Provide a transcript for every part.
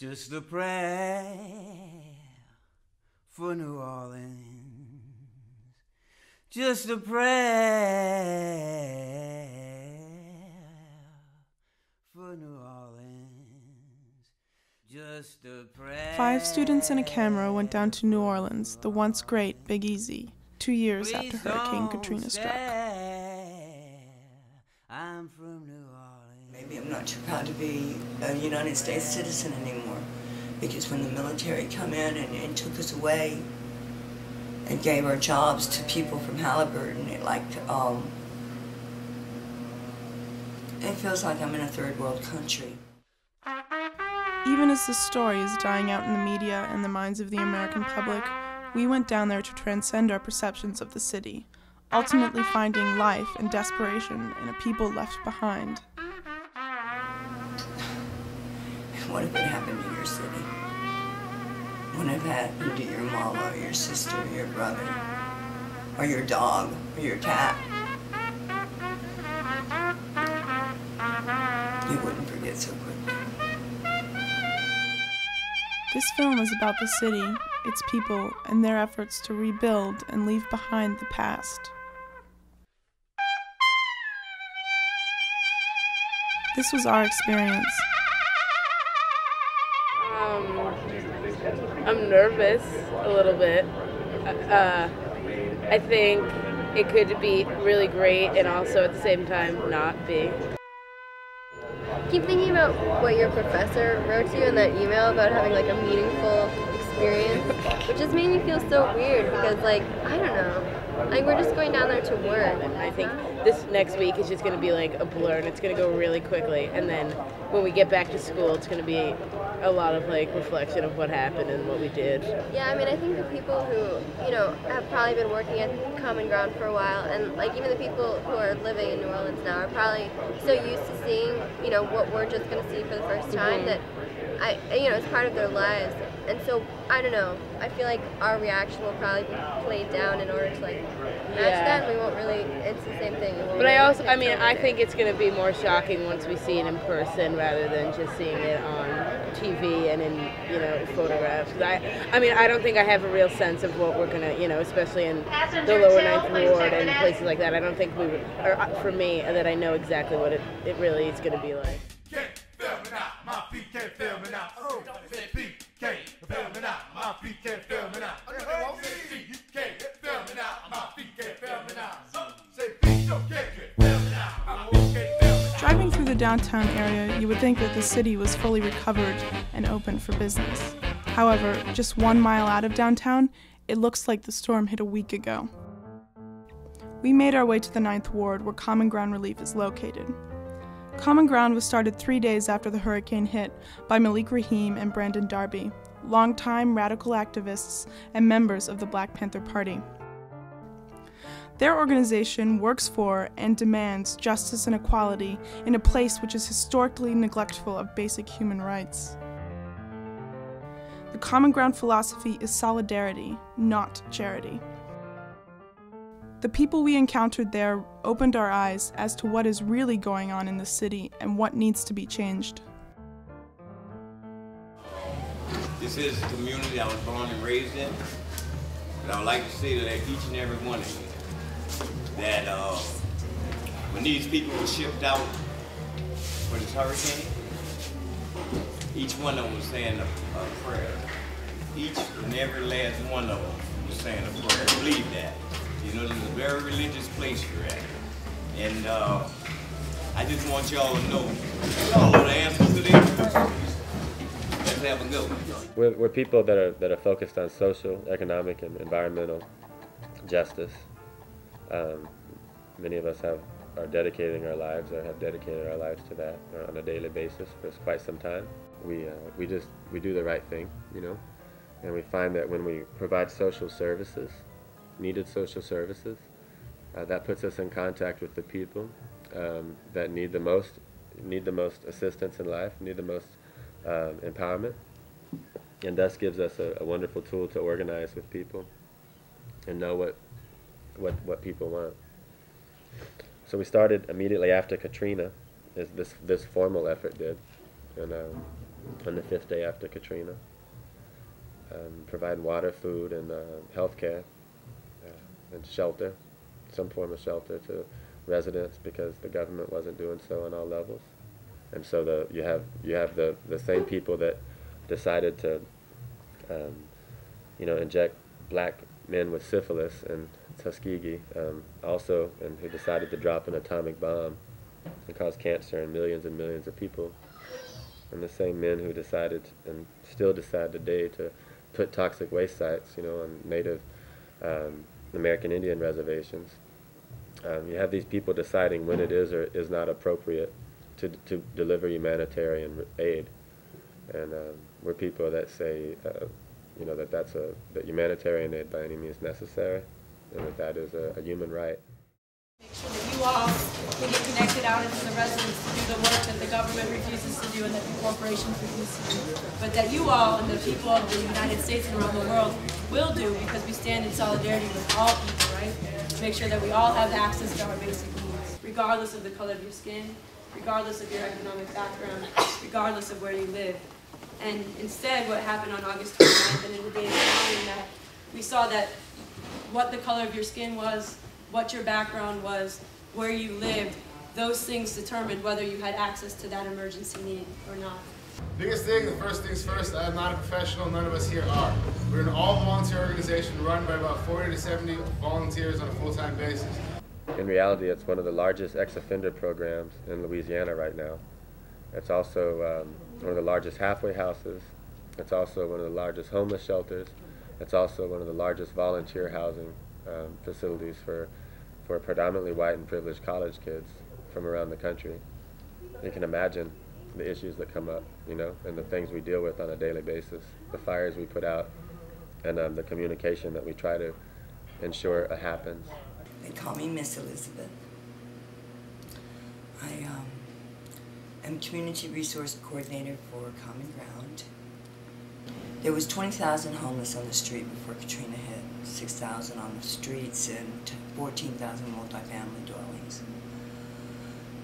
Just a prayer for New Orleans. Just a prayer for New Orleans. Just a prayer. 5 students and a camera went down to New Orleans, the once great Big Easy, 2 years after Hurricane Katrina struck. I'm from New Orleans. Maybe I'm not too proud to be a United States citizen anymore, because when the military come in and took us away and gave our jobs to people from Halliburton, it feels like I'm in a third world country. Even as this story is dying out in the media and the minds of the American public, we went down there to transcend our perceptions of the city, ultimately finding life and desperation in a people left behind. What if it happened to your city? What if it happened to your mama, or your sister, or your brother, or your dog, or your cat? You wouldn't forget so quickly. This film is about the city, its people, and their efforts to rebuild and leave behind the past. This was our experience. I'm nervous a little bit. I think it could be really great and also at the same time not be. I keep thinking about what your professor wrote to you in that email about having like a meaningful experience, which just made me feel so weird because I don't know, we're just going down there to work. And I think this next week is just going to be like a blur and it's going to go really quickly, and then when we get back to school it's going to be a lot of reflection of what happened and what we did. Yeah, I mean, I think the people who, have probably been working at Common Ground for a while, and even the people who are living in New Orleans now are probably so used to seeing, what we're just going to see for the first time that, it's part of their lives. And so, I don't know, I feel like our reaction will probably be played down in order to match that, and we won't really, it's the same thing. But I think it's going to be more shocking once we see it in person rather than just seeing it on TV and in, photographs. I don't think I have a real sense of what we're going to, especially in the lower Ninth Ward and places like that. I don't think we would, or for me, that I know exactly what it really is going to be like. Can't feel me now, my feet can't feel me now. Oh, say feet can't feel me now, my feet can't feel me now. Feet can't feel me now, my feet can't feel me now. Say feet can't feel me now, my feet can't feel me now. Driving through the downtown area, you would think that the city was fully recovered and open for business. However, just 1 mile out of downtown, it looks like the storm hit a week ago. We made our way to the 9th Ward, where Common Ground Relief is located. Common Ground was started 3 days after the hurricane hit by Malik Rahim and Brandon Darby, longtime radical activists and members of the Black Panther Party. Their organization works for and demands justice and equality in a place which is historically neglectful of basic human rights. The Common Ground philosophy is solidarity, not charity. The people we encountered there opened our eyes as to what is really going on in the city and what needs to be changed. This is the community I was born and raised in, but I would like to say that each and every one of you, that when these people were shipped out for this hurricane, each one of them was saying a prayer. Each and every last one of them was saying a prayer. Believe that. This is a very religious place you're at. And I just want y'all to know the answers to their questions. Let's have a go. We're people that are focused on social, economic, and environmental justice. Many of us are dedicating our lives, or have dedicated our lives to that on a daily basis for quite some time. We do the right thing, and we find that when we provide social services, needed social services, that puts us in contact with the people that need the most assistance in life, need the most empowerment, and thus gives us a wonderful tool to organize with people and know what people want. So we started immediately after Katrina, as this formal effort did, and on the 5th day after Katrina. Provide water, food, and health care, and shelter, some form of shelter to residents because the government wasn't doing so on all levels. And so you have the same people that decided to inject black men with syphilis in Tuskegee, also, and who decided to drop an atomic bomb and cause cancer in millions and millions of people. And the same men who decided, and still decide today, to put toxic waste sites, on Native American Indian reservations. You have these people deciding when it is or is not appropriate to deliver humanitarian aid, and we're people that say, that humanitarian aid by any means necessary, and that is a human right. Make sure that you all can get connected out into the residents to do the work that the government refuses to do and that the corporations refuse to do. But that you all and the people of the United States and around the world will do, because we stand in solidarity with all people, right? To make sure that we all have access to our basic needs, regardless of the color of your skin, regardless of your economic background, regardless of where you live. And instead, what happened on August 29th and in the days following that, we saw that what the color of your skin was, what your background was, where you lived, those things determined whether you had access to that emergency need or not. Biggest thing, the first things first, I'm not a professional, none of us here are. We're an all-volunteer organization run by about 40 to 70 volunteers on a full-time basis. In reality, it's one of the largest ex-offender programs in Louisiana right now. It's also one of the largest halfway houses. It's also one of the largest homeless shelters. It's also one of the largest volunteer housing facilities for predominantly white and privileged college kids from around the country. You can imagine the issues that come up, and the things we deal with on a daily basis, the fires we put out, and the communication that we try to ensure happens. They call me Miss Elizabeth. I am Community Resource Coordinator for Common Ground. There was 20,000 homeless on the street before Katrina hit, 6,000 on the streets, and 14,000 multifamily dwellings.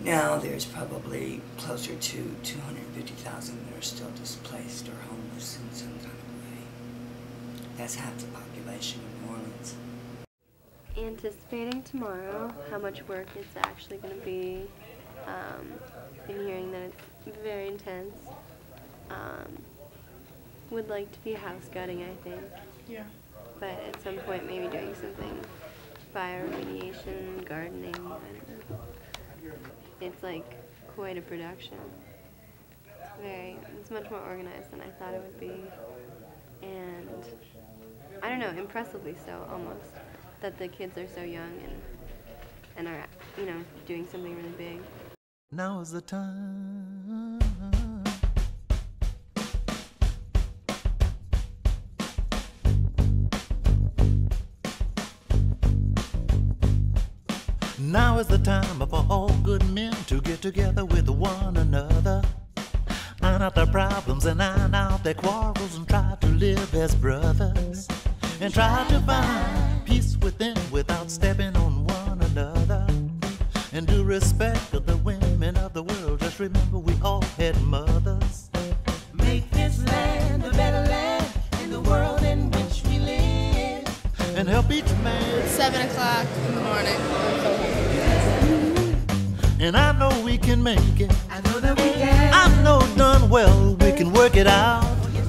Now there's probably closer to 250,000 that are still displaced or homeless in some kind of way. That's half the population of New Orleans. Anticipating tomorrow how much work it's actually going to be, and hearing that it's very intense. Would like to be house gutting, I think. Yeah. But at some point maybe doing something, bioremediation, gardening, I don't know. It's like quite a production. It's much more organized than I thought it would be. And I don't know, impressively so almost, that the kids are so young and are, doing something really big. Now is the time. Now is the time for all good men to get together with one another, iron out their problems and iron out their quarrels, and try to live as brothers, and try to find peace within without stepping on one another, and do respect of the women of the world. Just remember we all had mothers. Make this land a better land in the world in which we live, and help each man. 7 o'clock in the morning. And I know we can make it. I know that we can. I know done well we can work it out.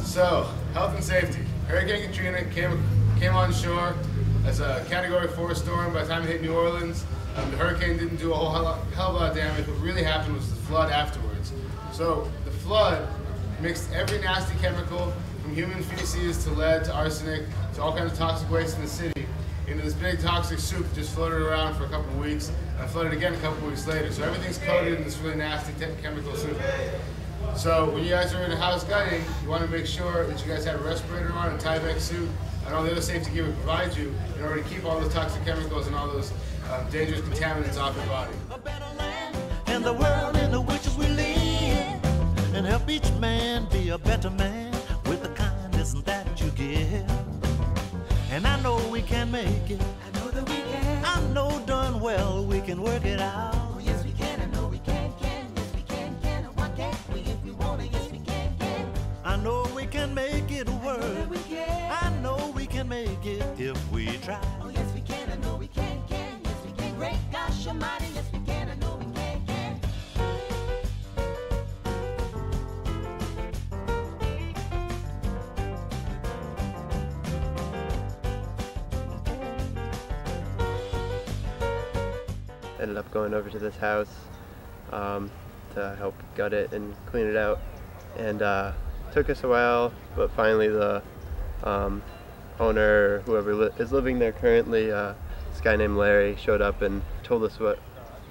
So, health and safety. Hurricane Katrina came on shore as a Category 4 storm. By the time it hit New Orleans, the hurricane didn't do a hell of a lot of damage. What really happened was the flood afterwards. So, the flood mixed every nasty chemical, from human feces to lead to arsenic to all kinds of toxic waste in the city, into this big toxic soup that just floated around for a couple of weeks and flooded again a couple of weeks later. So everything's coated in this really nasty chemical soup. So when you guys are in a house gutting, you want to make sure that you guys have a respirator on, a Tyvek suit, and all the other safety gear we provide you in order to keep all those toxic chemicals and all those dangerous contaminants off your body. A better land in the world in which we live, and help each man be a better man with the kindness that you give. And I know we can make it. I know that we can. I know done well we can work it out. Oh, yes we can. I know we can. Yes we can. And why can't we if we want to? Yes we can. world. I know we can make it if we try. Oh, yes, we can. I know we can. Yes, we can. Great gosh almighty. Yes, we can. I know we can. Ended up going over to this house to help gut it and clean it out, and took us a while, but finally the owner, whoever is living there currently, this guy named Larry, showed up and told us what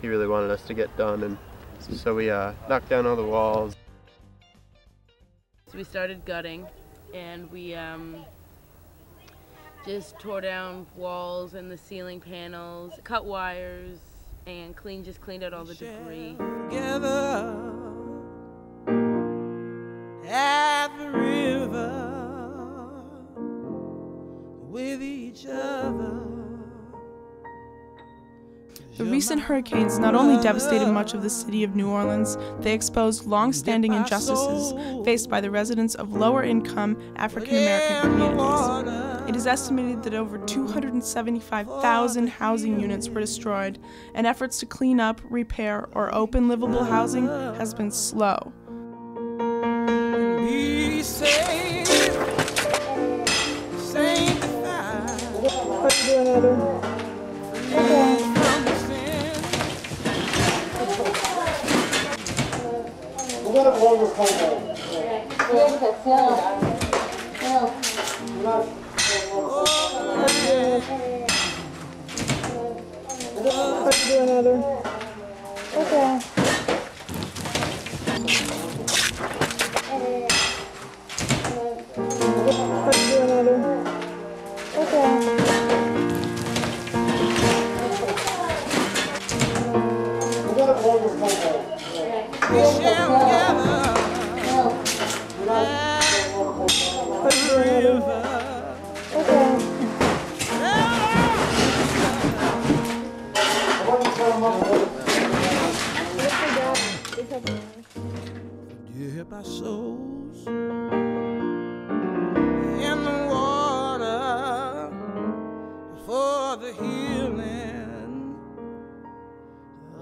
he really wanted us to get done, and so we knocked down all the walls. So we started gutting, and we just tore down walls and the ceiling panels, cut wires, and just cleaned out all the debris. Together at the river with each other. The recent hurricanes not only devastated much of the city of New Orleans, they exposed long-standing injustices faced by the residents of lower-income African-American communities. It is estimated that over 275,000 housing units were destroyed, and efforts to clean up, repair, or open livable housing has been slow. Be safe, sanctified. Let's do another. Okay. We're gonna blow this whole thing. Let's do another. Okay. Let's do another. Okay. We're gonna blow this whole thing. We shall gather at the river. Okay. Dip our souls in the water for the healing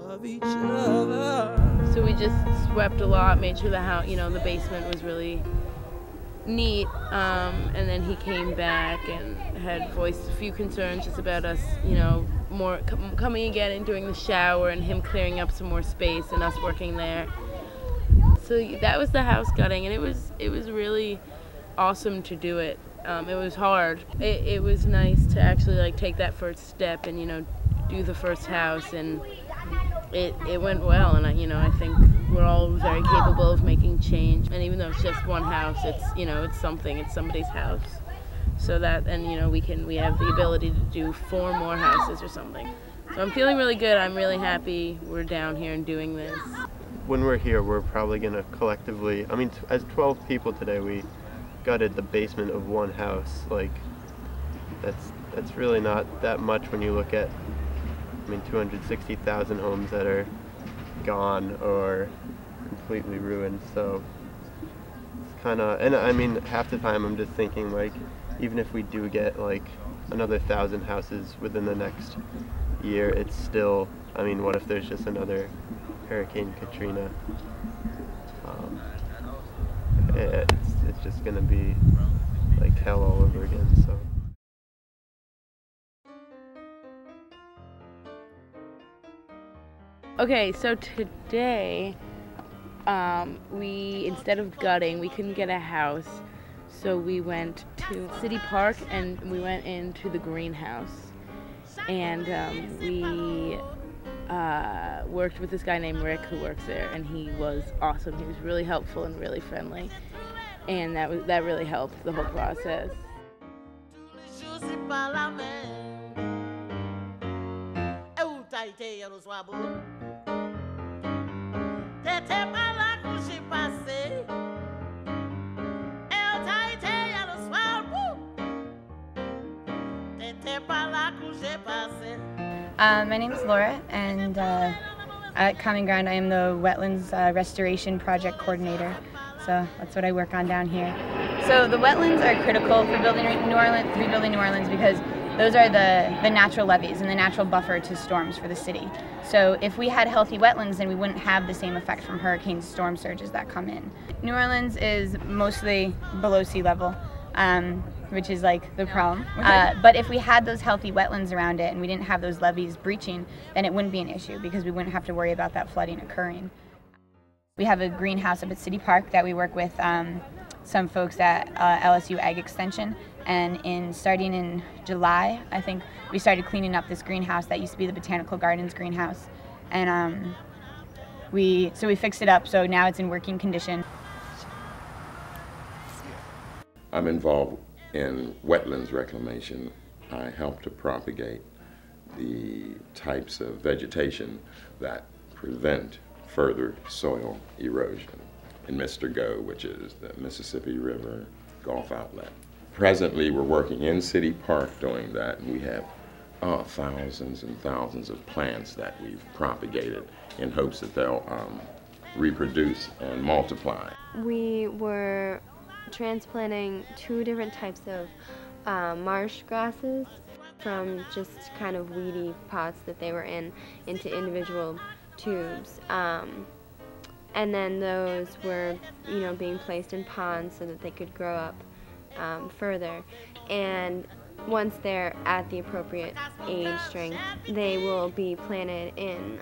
of each other. So we just swept a lot, made sure the house, the basement was really neat, and then he came back and had voiced a few concerns just about us, more coming again and doing the shower and him clearing up some more space and us working there. So that was the house gutting, and it was really awesome to do it. It was hard. It was nice to actually take that first step and do the first house, and it went well, and I think we're all very capable of making change. And even though it's just one house, it's it's something. It's somebody's house. So that, and we have the ability to do 4 more houses or something. So I'm feeling really good. I'm really happy we're down here and doing this. When we're here, we're probably gonna collectively, as 12 people today, we gutted the basement of one house. That's really not that much when you look at 260,000 homes that are gone or completely ruined. So it's kind of, and half the time I'm just thinking, even if we do get another 1,000 houses within the next year, it's still, what if there's just another Hurricane Katrina? It's just gonna be like hell all over again. So. Okay, so today, we, instead of gutting, we couldn't get a house, so we went to City Park and we went into the greenhouse, and we worked with this guy named Rick who works there, and he was awesome. He was really helpful and really friendly, and that really helped the whole process. My name is Laura, and at Common Ground I am the Wetlands Restoration Project Coordinator, so that's what I work on down here. So the wetlands are critical for rebuilding New Orleans because those are the natural levees and the natural buffer to storms for the city. So if we had healthy wetlands, then we wouldn't have the same effect from hurricane storm surges that come in. New Orleans is mostly below sea level, which is like the problem. But if we had those healthy wetlands around it and we didn't have those levees breaching, then it wouldn't be an issue because we wouldn't have to worry about that flooding occurring. We have a greenhouse up at City Park that we work with some folks at LSU Ag Extension, and starting in July, I think, we started cleaning up this greenhouse that used to be the Botanical Gardens greenhouse, and we fixed it up, so now it's in working condition. I'm involved in wetlands reclamation. I help to propagate the types of vegetation that prevent further soil erosion in Mr. Go, which is the Mississippi River Gulf outlet. Presently, we're working in City Park doing that, and we have thousands and thousands of plants that we've propagated in hopes that they'll reproduce and multiply. We were transplanting 2 different types of marsh grasses from just kind of weedy pots that they were in into individual tubes. And then those were, being placed in ponds so that they could grow up further. And once they're at the appropriate age strength, they will be planted in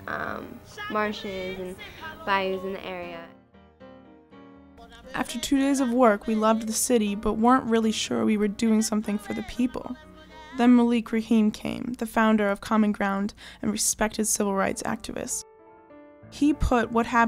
marshes and bayous in the area. After 2 days of work, we loved the city, but weren't really sure we were doing something for the people. Then Malik Rahim came, the founder of Common Ground and respected civil rights activist. He put what happened